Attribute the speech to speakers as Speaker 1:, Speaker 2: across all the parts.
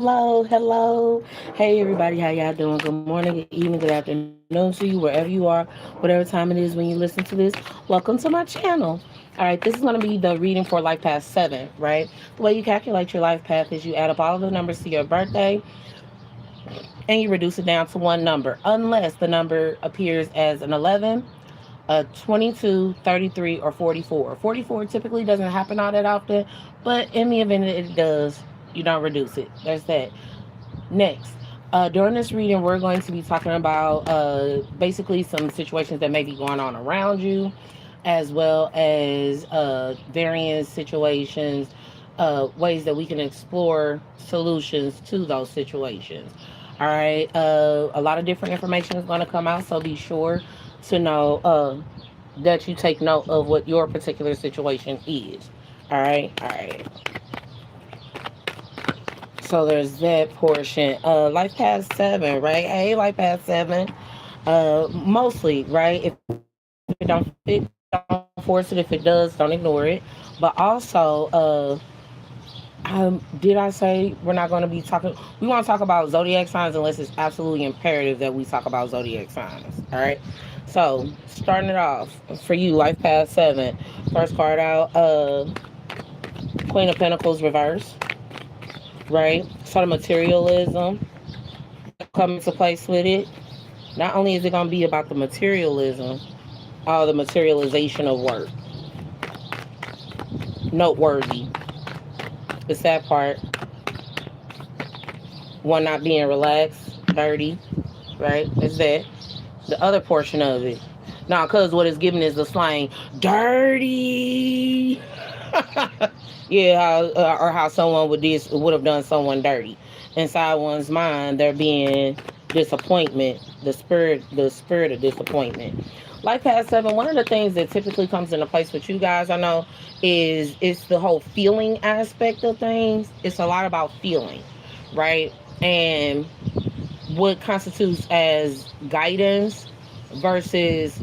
Speaker 1: Hello. Hey everybody, how y'all doing? Good morning, good evening, good afternoon to you, wherever you are, whatever time it is when you listen to this. Welcome to my channel. All right, this is going to be the reading for Life Path 7, right? The way you calculate your life path is you add up all of the numbers to your birthday and you reduce it down to one number, unless the number appears as an 11, a 22, 33, or 44. 44 typically doesn't happen all that often, but in the event that it does, you don't reduce it. There's that. Next, during this reading, we're going to be talking about basically some situations that may be going on around you, as well as various situations, ways that we can explore solutions to those situations. All right, a lot of different information is going to come out, so be sure to know that you take note of what your particular situation is. All right, all right. So there's that portion. Life Path 7, right? Hey, Life Path 7. Mostly, right? If it don't fit, don't force it. If it does, don't ignore it. But also, did I say we're not going to be talking? We want to talk about zodiac signs unless it's absolutely imperative that we talk about zodiac signs. All right. So starting it off for you, Life Path 7. First card out, Queen of Pentacles reverse, right? Sort of materialism that will come into place with it. Not only is it going to be about the materialism, all the materialization of work, noteworthy. It's that part. One not being relaxed, dirty, right? It's that. The other portion of it. Now, because what it's giving is the slang, dirty. Yeah, or how someone would have done someone dirty. Inside one's mind, there being disappointment, the spirit of disappointment. Life Path 7, one of the things that typically comes into place with you guys, I know, is it's the whole feeling aspect of things. It's a lot about feeling, right? And what constitutes as guidance versus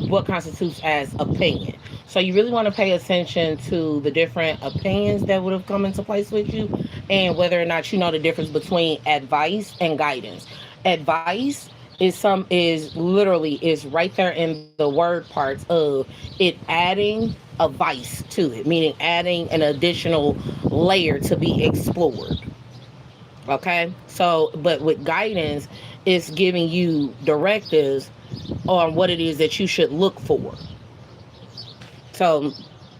Speaker 1: what constitutes as opinion. So you really want to pay attention to the different opinions that would have come into place with you, and whether or not you know the difference between advice and guidance. Advice is literally is right there in the word parts of it, adding a vice to it, meaning adding an additional layer to be explored. Okay, so but with guidance, it's giving you directives on what it is that you should look for. So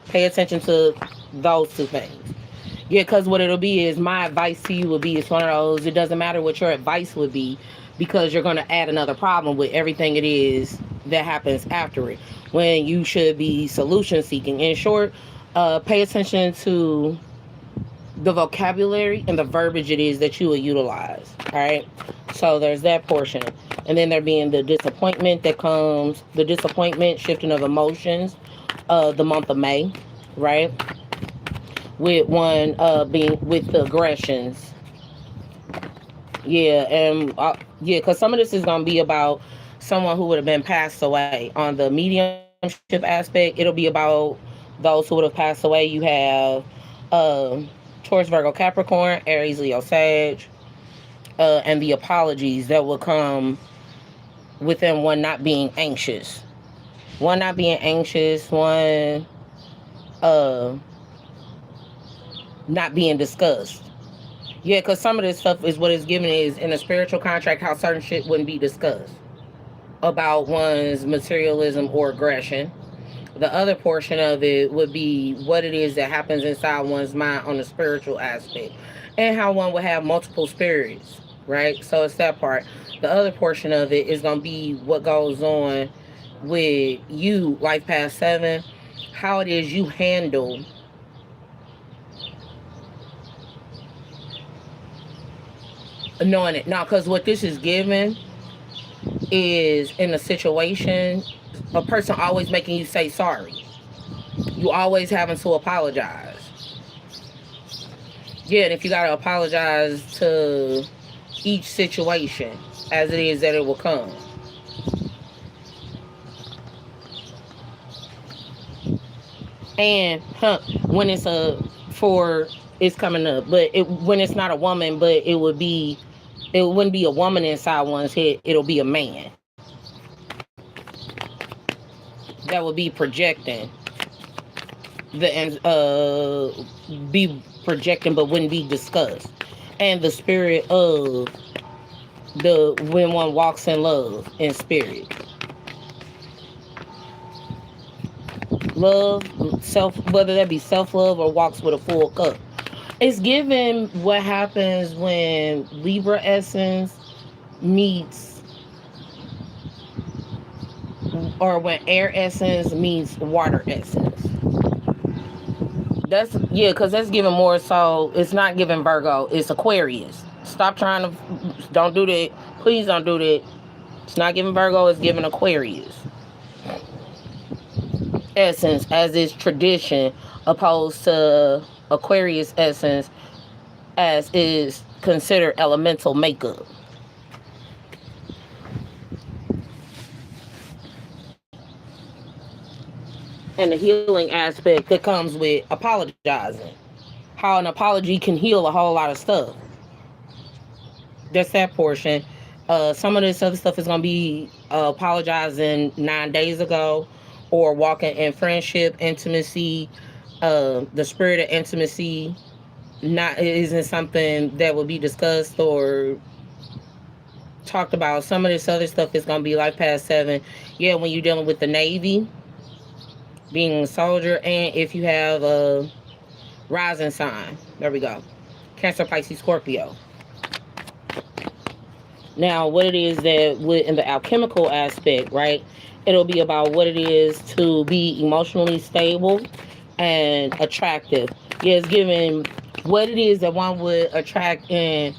Speaker 1: pay attention to those two things. Yeah, because what it'll be is my advice to you will be it's one of those, it doesn't matter what your advice would be because you're going to add another problem with everything it is that happens after it when you should be solution seeking. In short, pay attention to the vocabulary and the verbiage it is that you will utilize. All right. So there's that portion. And then there being the disappointment, shifting of emotions, the month of May, right? With one being with the aggressions. Yeah, and yeah, because some of this is going to be about someone who would have been passed away. On the mediumship aspect, it'll be about those who would have passed away. You have uh, Taurus, Virgo, Capricorn, Aries, Leo, Sag, and the apologies that will come within one not being anxious. One not being anxious, one uh, not being discussed. Yeah, because some of this stuff is what it's given is in a spiritual contract how certain shit wouldn't be discussed about one's materialism or aggression. The other portion of it would be what it is that happens inside one's mind on the spiritual aspect and how one would have multiple spirits, right? So it's that part. The other portion of it is going to be what goes on with you, Life Path 7, how it is you handle knowing it. Now, because what this is given is in a situation, a person always making you say sorry. You always having to apologize. Yeah, and if you gotta apologize to each situation as it is that it will come. And when it's for It's coming up, but when it's not a woman, but it wouldn't be a woman inside one's head. It'll be a man that will be projecting be projecting, but wouldn't be discussed. And the spirit of the when one walks in love in spirit, love, self, whether that be self love or walks with a full cup. It's given what happens when Libra essence meets, or when air essence meets water essence. That's, yeah, because that's giving more, so it's not giving Virgo, it's Aquarius. Stop trying to, don't do that. Please don't do that. It's not giving Virgo, it's giving Aquarius essence as is tradition, opposed to Aquarius essence as is considered elemental makeup. And the healing aspect that comes with apologizing. How an apology can heal a whole lot of stuff. That's that portion. Some of this other stuff is going to be apologizing 9 days ago, or walking in friendship, intimacy. The spirit of intimacy not isn't something that will be discussed or talked about. Some of this other stuff is going to be life past 7. Yeah, when you're dealing with the Navy, being a soldier, and if you have a rising sign, there we go, Cancer, Pisces, Scorpio. Now, what it is that in the alchemical aspect, right? It'll be about what it is to be emotionally stable and attractive. Yeah, it's giving what it is that one would attract in,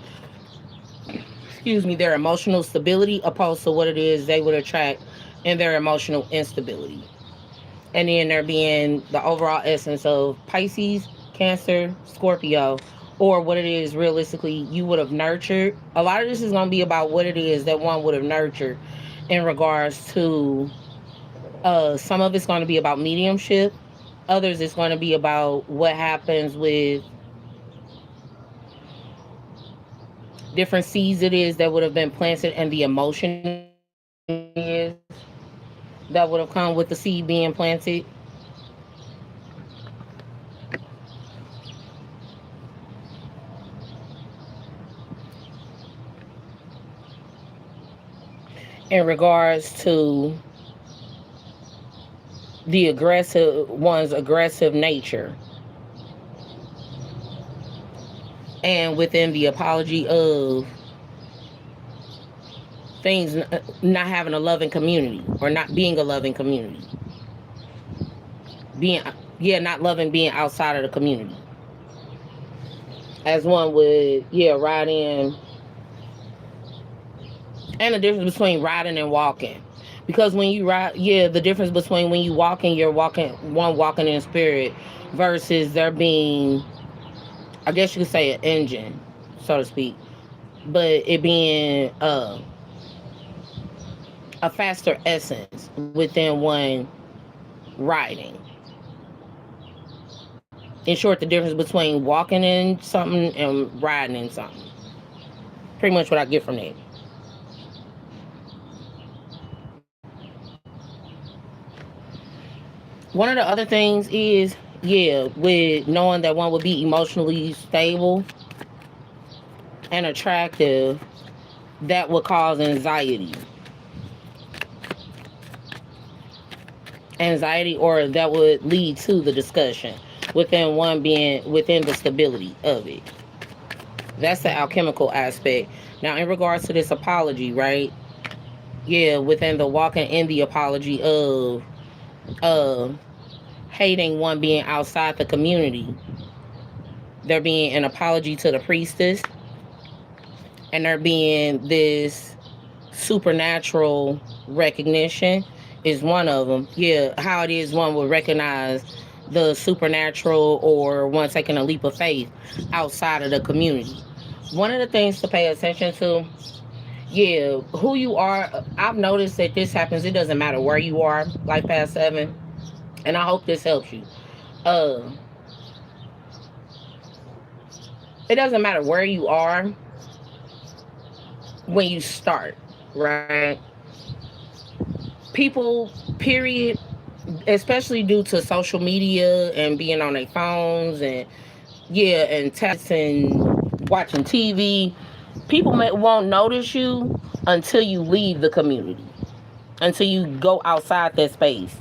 Speaker 1: excuse me, their emotional stability, opposed to what it is they would attract in their emotional instability. And then there being the overall essence of Pisces, Cancer, Scorpio, or what it is realistically you would have nurtured. A lot of this is going to be about what it is that one would have nurtured in regards to, some of it's going to be about mediumship. Others it's going to be about what happens with different seeds it is that would have been planted, and the emotion is that would have come with the seed being planted. In regards to the one's aggressive nature, and within the apology of things not having a loving community, or not being a loving community, being, yeah, not loving being outside of the community, as one would, yeah, ride in. And the difference between riding and walking, because when you ride, yeah, the difference between when you walking, you're walking in spirit, versus there being, I guess you could say, an engine, so to speak, but it being a faster essence within one riding. In short, the difference between walking in something and riding in something. Pretty much what I get from that. One of the other things is, yeah, with knowing that one would be emotionally stable and attractive, that would cause anxiety. Or that would lead to the discussion within one being within the stability of it. That's the alchemical aspect. Now, in regards to this apology, right? Yeah, within the walking in the apology of hating one being outside the community, there being an apology to the priestess, and there being this supernatural recognition is one of them. Yeah, how it is one would recognize the supernatural, or one taking a leap of faith outside of the community. One of the things to pay attention to, yeah, who you are. I've noticed that this happens. It doesn't matter where you are, life past 7, and I hope this helps you. Uh, it doesn't matter where you are when you start, right? People, period, especially due to social media and being on their phones and yeah, and texting, watching TV, people won't notice you until you leave the community, until you go outside that space.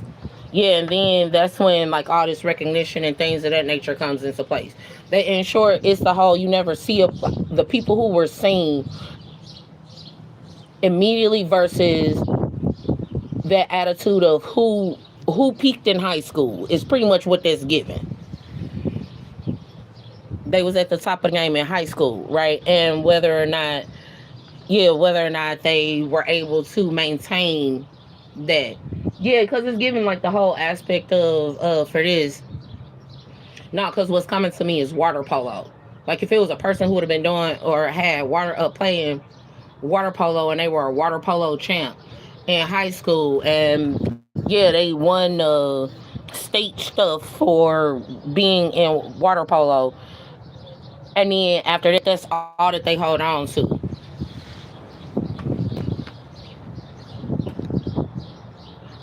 Speaker 1: Yeah, and then that's when like all this recognition and things of that nature comes into place. That in short, it's the whole you never see the people who were seen immediately versus that attitude of who peaked in high school is pretty much what that's given. They was at the top of the game in high school, right? And whether or not, yeah, whether or not they were able to maintain that. Yeah, because it's given like the whole aspect of for this. No, because what's coming to me is water polo. Like if it was a person who would have been doing or had water playing water polo and they were a water polo champ in high school and yeah, they won state stuff for being in water polo, and then after that, that's all that they hold on to.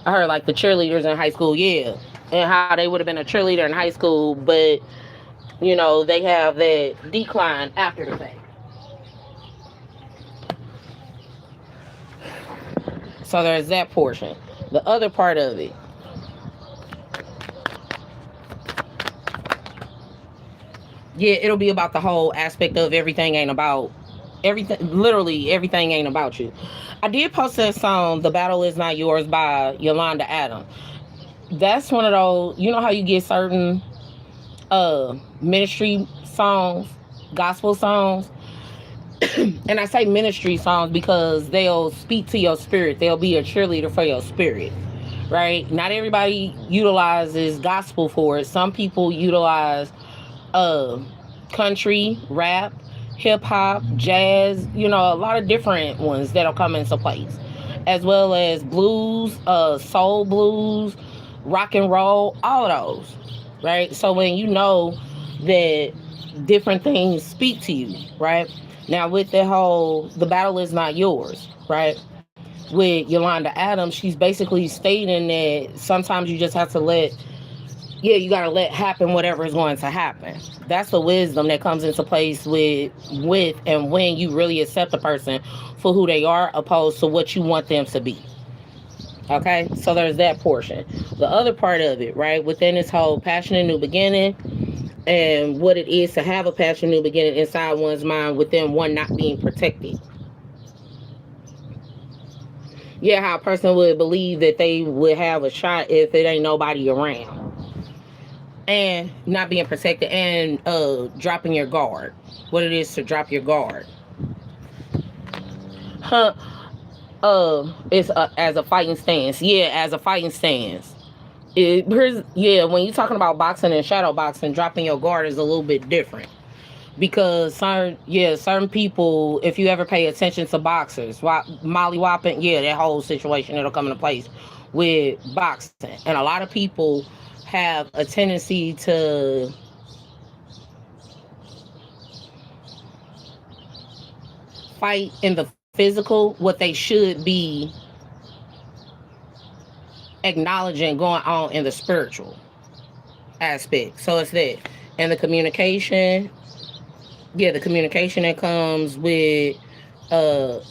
Speaker 1: I heard like the cheerleaders in high school, yeah, and how they would have been a cheerleader in high school, but they have that decline after the fact. So there's that portion. The other part of it, yeah, it'll be about the whole aspect of everything ain't about everything. Literally, everything ain't about you. I did post that song, "The Battle Is Not Yours" by Yolanda Adams. That's one of those. You know how you get certain ministry songs, gospel songs, and I say ministry songs because they'll speak to your spirit. They'll be a cheerleader for your spirit, right? Not everybody utilizes gospel for it. Some people utilize uh country, rap, hip hop, jazz, a lot of different ones that'll come into place. As well as blues, soul blues, rock and roll, all of those. Right? So when you know that different things speak to you, right? Now with the whole the battle is not yours, right? With Yolanda Adams, she's basically stating that sometimes you just have to you gotta let happen whatever is going to happen. That's the wisdom that comes into place with and when you really accept a person for who they are opposed to what you want them to be. Okay, so there's that portion. The other part of it, right, within this whole passionate new beginning and what it is to have a passionate new beginning inside one's mind within one not being protected. Yeah, how a person would believe that they would have a shot if it ain't nobody around. And not being protected and dropping your guard. What it is to drop your guard. Huh. It's as a fighting stance. Yeah, as a fighting stance. When you're talking about boxing and shadow boxing, dropping your guard is a little bit different. Because certain people, if you ever pay attention to boxers, Molly Whopping, yeah, that whole situation that'll come into place with boxing. And a lot of people have a tendency to fight in the physical what they should be acknowledging going on in the spiritual aspect. So it's that. And the communication, the communication that comes with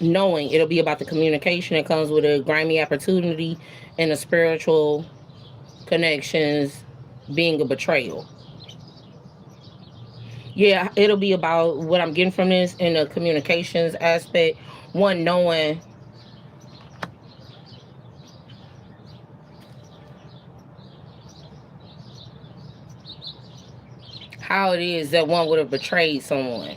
Speaker 1: knowing, it'll be about the communication that comes with a grimy opportunity and the spiritual connections being a betrayal. Yeah, it'll be about what I'm getting from this in the communications aspect. One, knowing how it is that one would have betrayed someone.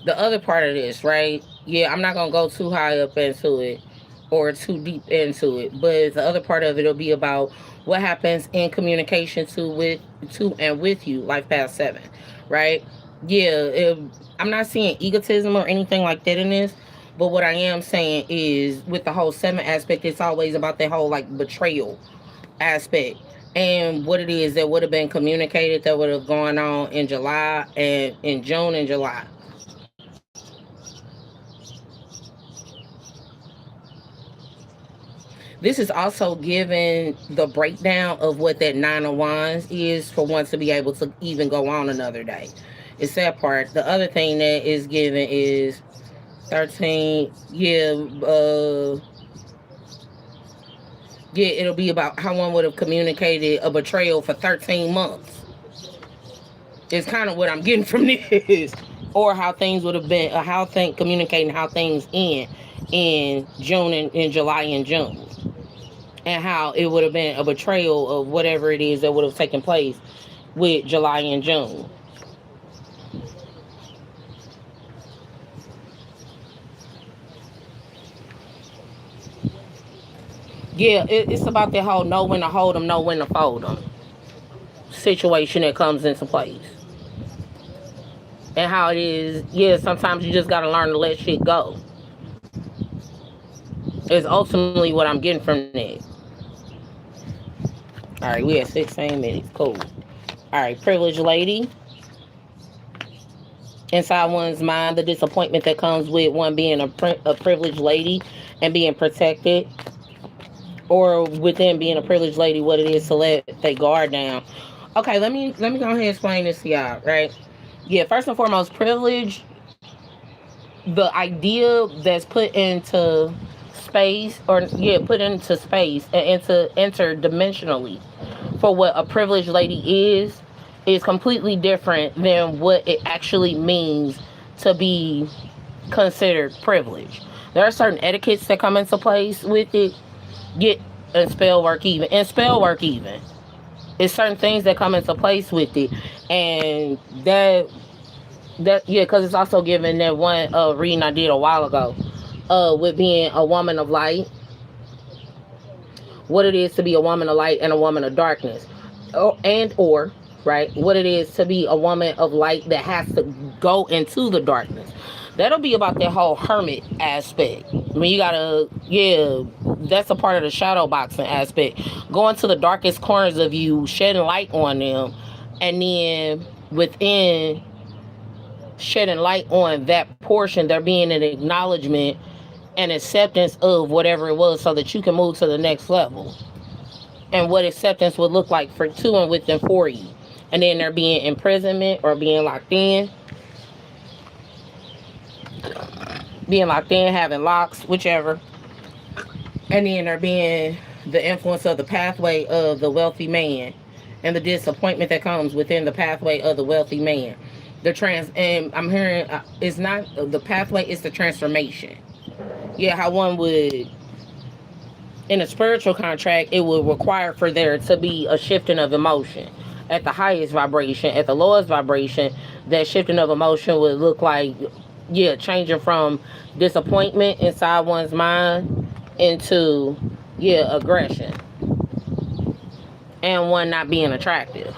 Speaker 1: The other part of this, right? Yeah, I'm not going to go too high up into it or too deep into it, but the other part of it will be about what happens in communication to and with you, life path 7, right? I'm not seeing egotism or anything like that in this, but what I am saying is with the whole 7 aspect, it's always about that whole like betrayal aspect. and what it is that would have been communicated that would have gone on in July and in June and July. This is also given the breakdown of what that Nine of Wands is for one to be able to even go on another day. It's that part. The other thing that is given is 13. Yeah, it'll be about how one would have communicated a betrayal for 13 months. It's kind of what I'm getting from this. Or how things would have been, communicating how things end in June and in July and June. And how it would have been a betrayal of whatever it is that would have taken place with July and June. Yeah, it's about that whole know when to hold them, know when to fold them situation that comes into place. And how it is, yeah, sometimes you just got to learn to let shit go. Is ultimately what I'm getting from that. All right, we at 16 minutes. Cool. All right, privileged lady. Inside one's mind, the disappointment that comes with one being a privileged lady and being protected, or within being a privileged lady, what it is to let their guard down. Okay, let me go ahead and explain this to y'all, right? Yeah, first and foremost, privilege, the idea that's put into space, or yeah, put into space and into interdimensionally for what a privileged lady is completely different than what it actually means to be considered privileged. There are certain etiquettes that come into place with it. Get and spell work even. It's certain things that come into place with it. And that yeah, because it's also given that one reading I did a while ago with being a woman of light, what it is to be a woman of light and a woman of darkness, or right, what it is to be a woman of light that has to go into the darkness. That'll be about that whole hermit aspect. I mean, you gotta, yeah, that's a part of the shadow boxing aspect. Going to the darkest corners of you, shedding light on them, and then within shedding light on that portion, there being an acknowledgement and acceptance of whatever it was so that you can move to the next level. And what acceptance would look like for to and with and for you. And then there being imprisonment or being locked in, having locks, whichever. And then there being the influence of the pathway of the wealthy man and the disappointment that comes within the pathway of the wealthy man. And I'm hearing it's not the pathway, it's the transformation. Yeah, how one would, in a spiritual contract, it would require for there to be a shifting of emotion at the highest vibration. At the lowest vibration, that shifting of emotion would look like, yeah, changing from disappointment inside one's mind into, yeah, aggression and one not being attractive.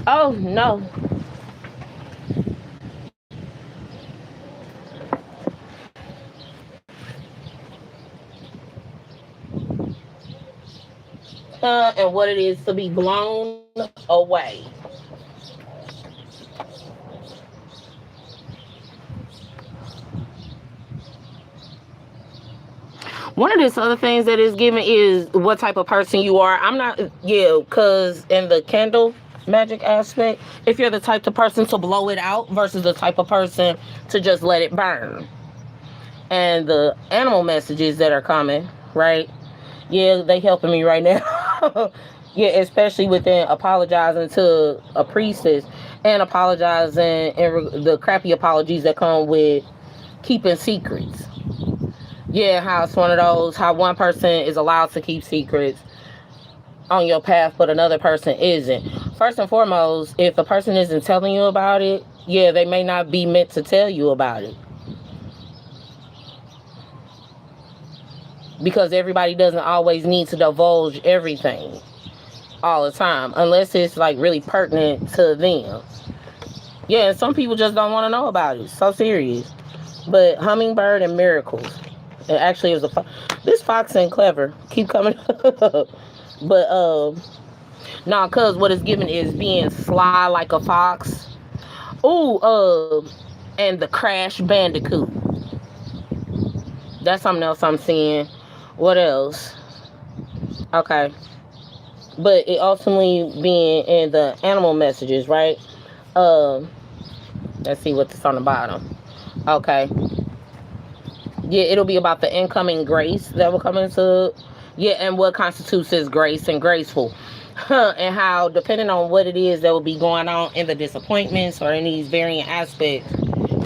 Speaker 1: Oh no. And what it is to be blown away. One of these other things that is given is what type of person you are. I'm not, yeah, because in the candle magic aspect, if you're the type of person to blow it out versus the type of person to just let it burn. And the animal messages that are coming, right? Yeah, they helping me right now. Yeah, especially within apologizing to a priestess and apologizing and the crappy apologies that come with keeping secrets. Yeah, how it's one of those, how one person is allowed to keep secrets on your path, but another person isn't. First and foremost, if a person isn't telling you about it, yeah, they may not be meant to tell you about it. Because everybody doesn't always need to divulge everything all the time, unless it's like really pertinent to them. Yeah, and some people just don't want to know about it. So serious. But hummingbird and miracles. Actually, it was this fox ain't clever. Keep coming up. But nah, cause what it's given is being sly like a fox. Ooh, and the Crash Bandicoot. That's something else I'm seeing. What else? Okay. But it ultimately being in the animal messages, right? Um, let's see what's on the bottom. Okay. Yeah, it'll be about the incoming grace that will come into, yeah, and what constitutes as grace and graceful. And how, depending on what it is that will be going on in the disappointments or in these varying aspects,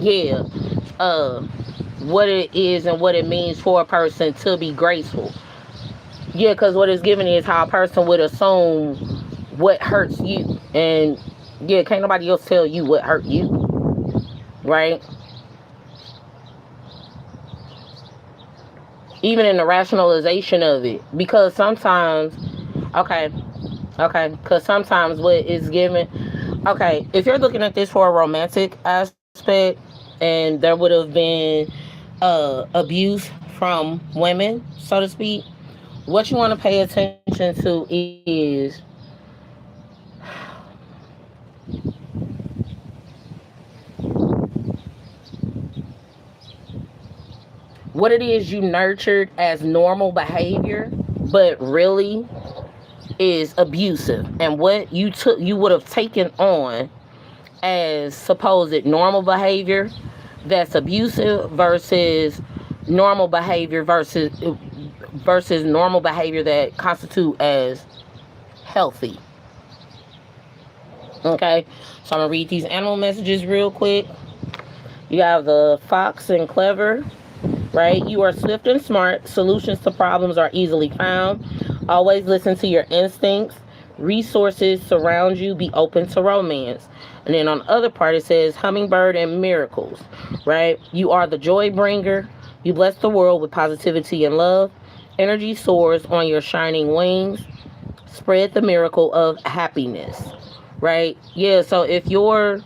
Speaker 1: yeah, uh, what it is and what it means for a person to be graceful. Yeah, because what it's given is how a person would assume what hurts you. And yeah, can't nobody else tell you what hurt you, right? Even in the rationalization of it. Because sometimes, okay, because sometimes what is given, okay, if you're looking at this for a romantic aspect and there would have been abuse from women, so to speak, what you want to pay attention to is what it is you nurtured as normal behavior, but really is abusive, and what you would have taken on as supposed normal behavior that's abusive versus normal behavior versus normal behavior that constitute as healthy. Okay, so I'm gonna read these animal messages real quick. You have the fox and clever, right? You are swift and smart. Solutions to problems are easily found. Always listen to your instincts. Resources surround you. Be open to romance. And then on the other part, it says hummingbird and miracles, right? You are the joy bringer. You bless the world with positivity and love. Energy soars on your shining wings. Spread the miracle of happiness, right? Yeah, so if your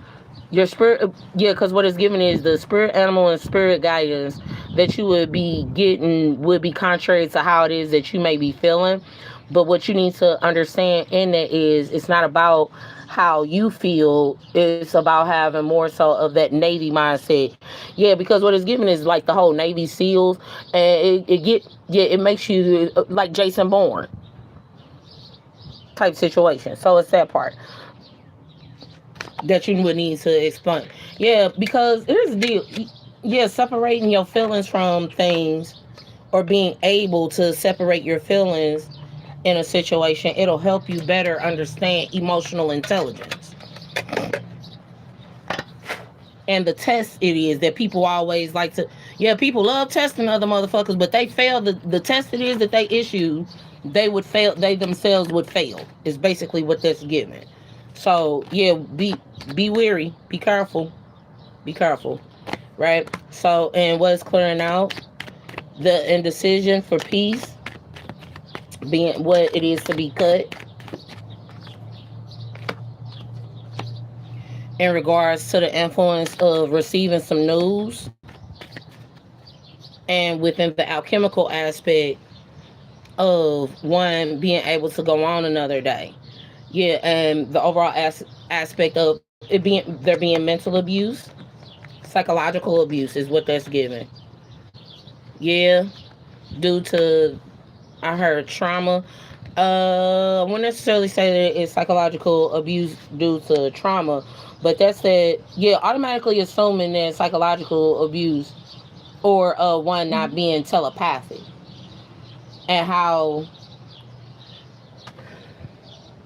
Speaker 1: spirit, yeah, because what it's given is the spirit animal and spirit guidance that you would be getting would be contrary to how it is that you may be feeling. But what you need to understand in that is it's not about how you feel, it's about having more so of that Navy mindset. Yeah, because what it's given is like the whole Navy SEALs, and it makes you like Jason Bourne type situation. So it's that part that you would need to explain. Yeah, because here's the deal. Yeah, separating your feelings from things or being able to separate your feelings in a situation, it'll help you better understand emotional intelligence. And the test it is that people always like to, yeah, people love testing other motherfuckers, but they fail the test it is that they issue, they would fail, they themselves would fail, is basically what that's given. So yeah, be wary, be careful, be careful, right? So, and what's clearing out, the indecision for peace, being what it is to be cut in regards to the influence of receiving some news, and within the alchemical aspect of one being able to go on another day. Yeah, and the overall aspect of it being there being mental abuse, psychological abuse is what that's given. Yeah, due to, I heard trauma. I wouldn't necessarily say that it's psychological abuse due to trauma, but that's that. Yeah, automatically assuming that psychological abuse or one not being telepathic, and how,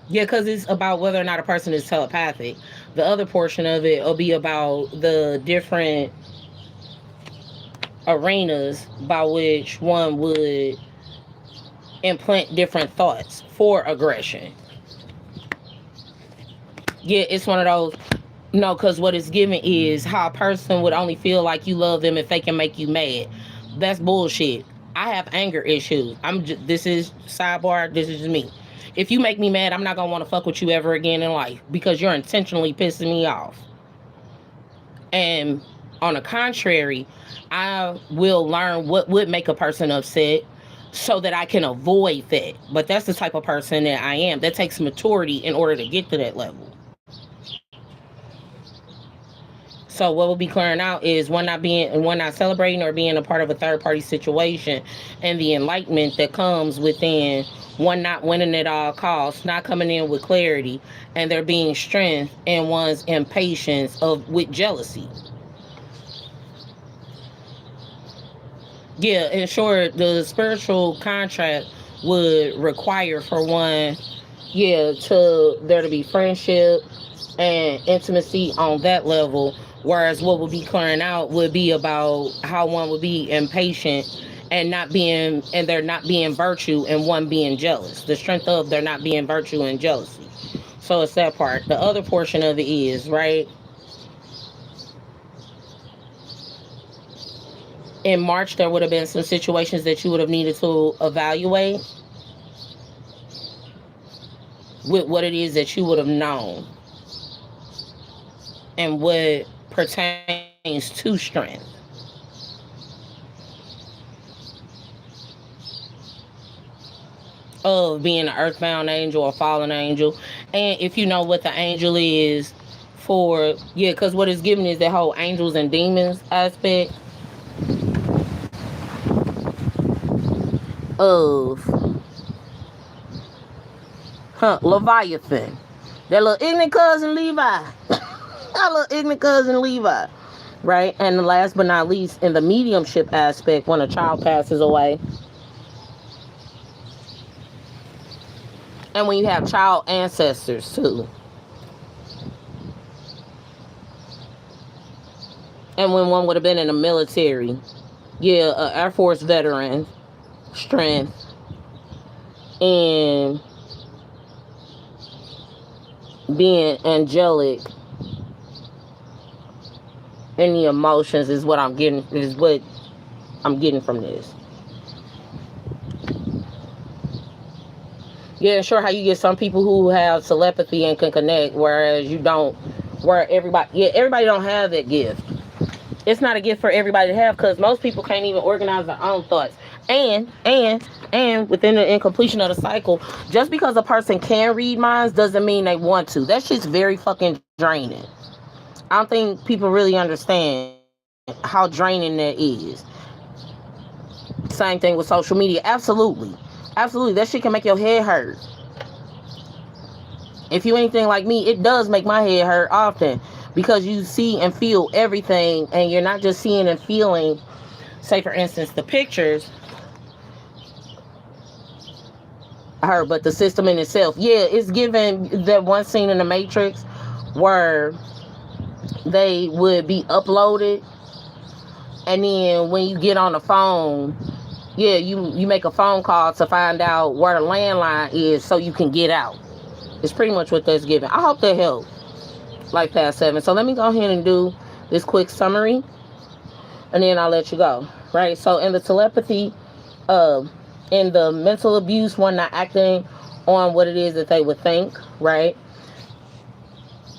Speaker 1: yeah, because it's about whether or not a person is telepathic. The other portion of it will be about the different arenas by which one would implant different thoughts for aggression. Yeah, it's one of those. No, because what it's given is how a person would only feel like you love them if they can make you mad. That's bullshit. I have anger issues. This is sidebar. This is just me. If you make me mad, I'm not gonna want to fuck with you ever again in life because you're intentionally pissing me off. And On the contrary, I will learn what would make a person upset so that I can avoid that. But that's the type of person that I am. That takes maturity in order to get to that level. So what will be clearing out is one not celebrating or being a part of a third party situation, and the enlightenment that comes within one not winning at all costs, not coming in with clarity, and there being strength in one's impatience of with jealousy. Yeah, and sure, the spiritual contract would require for one, yeah, to there to be friendship and intimacy on that level. Whereas what would be clearing out would be about how one would be impatient and not being, and there not being virtue and one being jealous. The strength of there not being virtue and jealousy. So it's that part. The other portion of it is, right? In March, there would have been some situations that you would have needed to evaluate with what it is that you would have known and what pertains to strength. Of being an earthbound angel or fallen angel. And if you know what the angel is for, yeah, because what it's giving is that whole angels and demons aspect of Leviathan. That little ignorant cousin Levi. That little ignorant cousin Levi. Right? And last but not least, in the mediumship aspect, when a child passes away, and when you have child ancestors too. And when one would have been in the military, yeah, an Air Force veteran, strength, and being angelic in the emotions is what I'm getting from this. Yeah, sure, how you get some people who have telepathy and can connect, whereas you don't, where everybody don't have that gift. It's not a gift for everybody to have, because most people can't even organize their own thoughts. And within the incompletion of the cycle, just because a person can read minds doesn't mean they want to. That shit's very fucking draining. I don't think people really understand how draining that is. Same thing with social media. Absolutely. That shit can make your head hurt. If you anything like me, it does make my head hurt often, because you see and feel everything, and you're not just seeing and feeling, say for instance, the pictures, but the system in itself. Yeah, it's given that one scene in the Matrix where they would be uploaded, and then when you get on the phone, yeah, you make a phone call to find out where the landline is so you can get out. It's pretty much what that's given. I hope that helped. Life Path 7. So let me go ahead and do this quick summary, and then I'll let you go. Right? So in the telepathy, in the mental abuse, one not acting on what it is that they would think, right?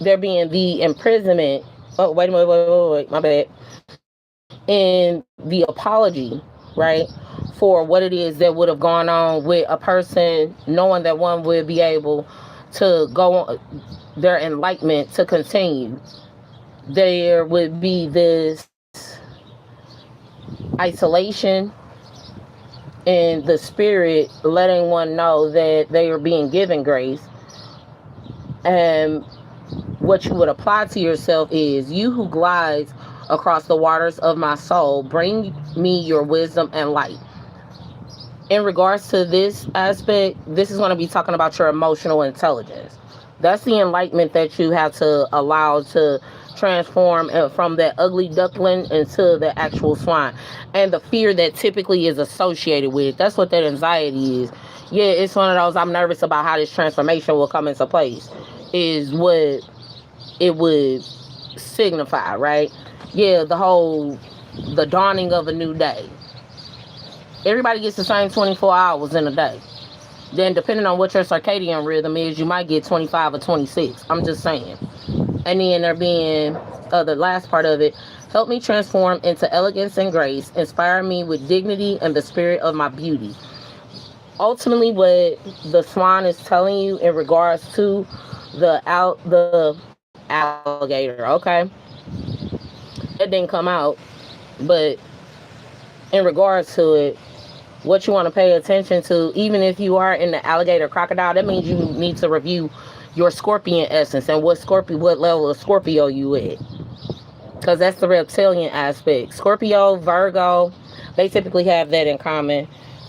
Speaker 1: There being the imprisonment. Oh, wait, my bad. And the apology, right? For what it is that would have gone on with a person, knowing that one would be able to go on their enlightenment to continue. There would be this isolation in the spirit, letting one know that they are being given grace. And what you would apply to yourself is, you who glides across the waters of my soul, bring me your wisdom and light. In regards to this aspect, this is going to be talking about your emotional intelligence. That's the enlightenment that you have to allow to transform from that ugly duckling into the actual swine. And the fear that typically is associated with it. That's what that anxiety is. Yeah, it's one of those, I'm nervous about how this transformation will come into place, is what it would signify, right? Yeah, the dawning of a new day. Everybody gets the same 24 hours in a day. Then depending on what your circadian rhythm is, you might get 25 or 26. I'm just saying. And then there being the last part of it, Help me transform into elegance and grace. Inspire me with dignity and the spirit of my beauty. Ultimately, what the swan is telling you in regards to the alligator, okay? It didn't come out, but in regards to it, what you want to pay attention to, even if you are in the alligator crocodile, that means you need to review your scorpion essence and what level of Scorpio you at, because that's the reptilian aspect. Scorpio, Virgo, they typically have that in common.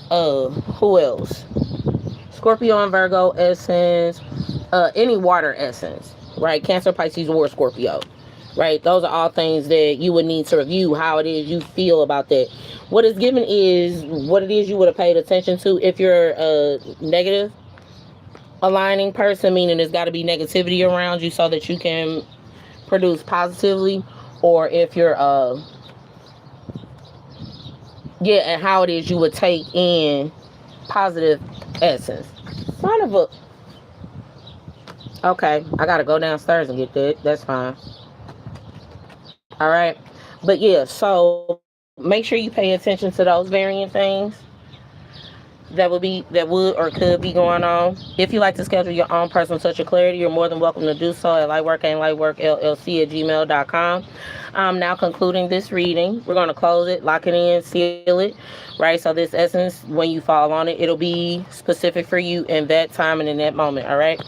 Speaker 1: Who else? Scorpio and Virgo essence, any water essence, right? Cancer, Pisces, or Scorpio, right? Those are all things that you would need to review how it is you feel about that. What is given is what it is you would have paid attention to. If you're a negative aligning person, meaning there's got to be negativity around you so that you can produce positively, or if you're and how it is you would take in positive essence. Son of a... Okay, I gotta go downstairs and get that. That's fine. All right. But yeah, so make sure you pay attention to those variant things that would or could be going on. If you like to schedule your own personal touch of clarity, you're more than welcome to do so at lightworkaintlightworkllc@gmail.com. I'm now concluding this reading. We're going to close it, lock it in, seal it, right? So this essence, when you fall on it, it'll be specific for you in that time and in that moment, all right?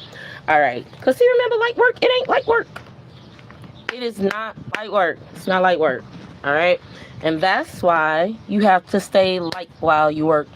Speaker 1: All right. Because see, remember, light work, it ain't light work. It is not light work. It's not light work, all right? And that's why you have to stay light while you work